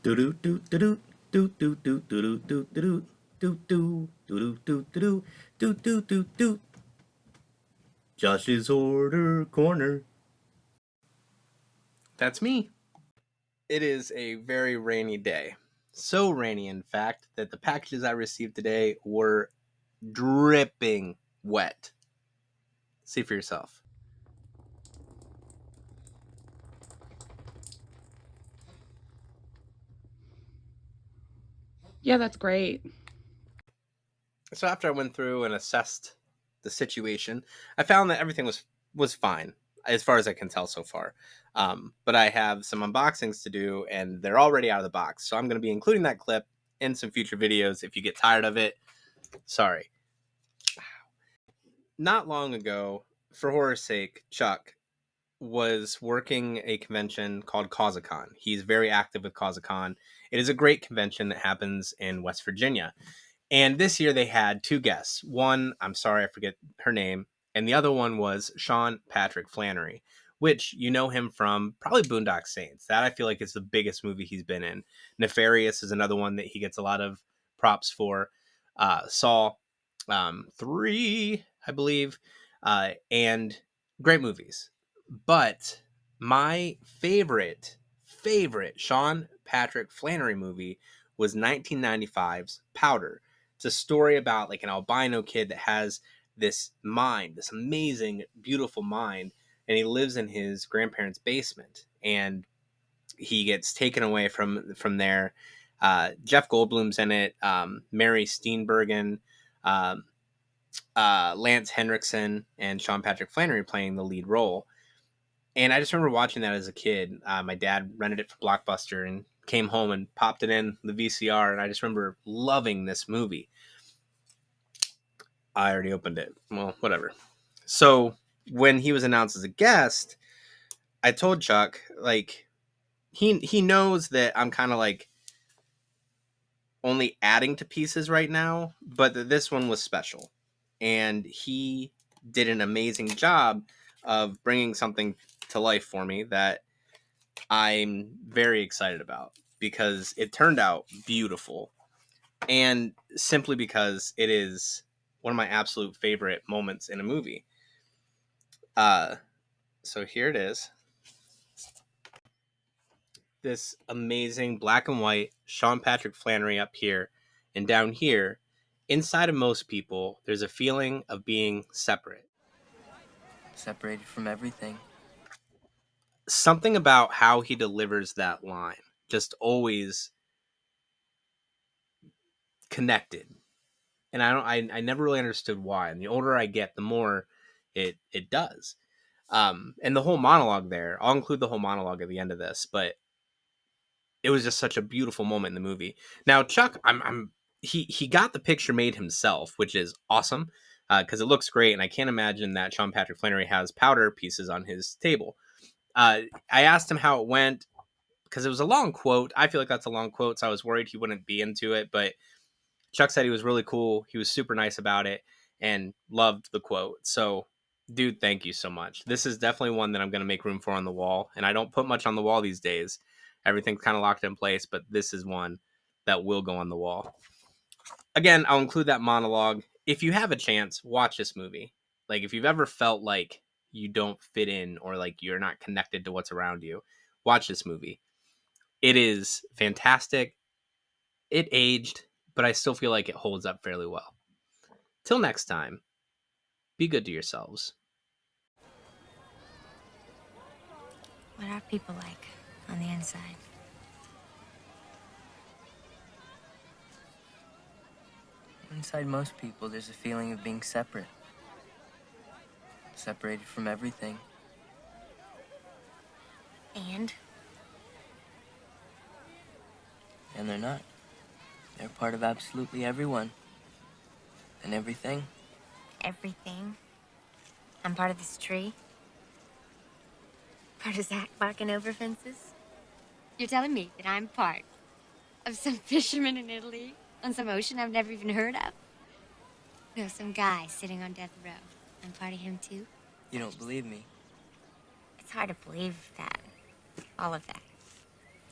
Do do do do do do do do do do do do do do do do do do do do. Josh's Order Corner. That's me. It is a very rainy day. So rainy, in fact, that the packages I received today were dripping wet. See for yourself. Yeah, that's great. So after I went through and assessed the situation, I found that everything was fine as far as I can tell so far. But I have some unboxings to do, and they're already out of the box. So I'm going to be including that clip in some future videos. If you get tired of it, sorry. Not long ago, for horror's sake, Chuck was working a convention called Causecon. He's very active with Causeacon. It is a great convention that happens in West Virginia. And this year they had two guests. One, I'm sorry, I forget her name. And the other one was Sean Patrick Flannery, which you know him from probably Boondock Saints. That I feel like is the biggest movie he's been in. Nefarious is another one that he gets a lot of props for. Saw 3, I believe, and great movies. But my favorite Sean Patrick Flannery movie was 1995's Powder. It's a story about like an albino kid that has this mind, this amazing, beautiful mind, and he lives in his grandparents' basement. And he gets taken away from there. Jeff Goldblum's in it. Mary Steenburgen, um, Lance Henriksen, and Sean Patrick Flannery playing the lead role. And I just remember watching that as a kid. My dad rented it for Blockbuster and came home and popped it in the VCR. And I just remember loving this movie. I already opened it. Well, whatever. So when he was announced as a guest, I told Chuck, like, he knows that I'm kind of like only adding to pieces right now, but that this one was special. And he did an amazing job of bringing something to life for me that I'm very excited about because it turned out beautiful. And simply because it is one of my absolute favorite moments in a movie. So here it is. This amazing black and white Sean Patrick Flannery up here, and down here, inside of most people, there's a feeling of being separate. Separated from everything. Something about how he delivers that line just always connected. And I never really understood why. And the older I get, the more it does. And the whole monologue there, I'll include the whole monologue at the end of this, but it was just such a beautiful moment in the movie. Now, Chuck, he got the picture made himself, which is awesome because it looks great, and I can't imagine that Sean Patrick Flannery has powder pieces on his table. I asked him how it went because it was a long quote. I feel like that's a long quote, so I was worried he wouldn't be into it, but Chuck said he was really cool. He was super nice about it and loved the quote. So, dude, thank you so much. This is definitely one that I'm going to make room for on the wall, and I don't put much on the wall these days. Everything's kind of locked in place, but this is one that will go on the wall. Again, I'll include that monologue. If you have a chance, watch this movie. Like, if you've ever felt like you don't fit in or like you're not connected to what's around you, watch this movie. It is fantastic. It aged, but I still feel like it holds up fairly well. Till next time, be good to yourselves. What are people like on the inside? Inside most people, there's a feeling of being separate. Separated from everything. And? And they're not. They're part of absolutely everyone. And everything. Everything. I'm part of this tree. Part of Zach barking over fences. You're telling me that I'm part of some fisherman in Italy on some ocean I've never even heard of? No, some guy sitting on death row. I'm part of him too. You don't believe me? It's hard to believe that. All of that.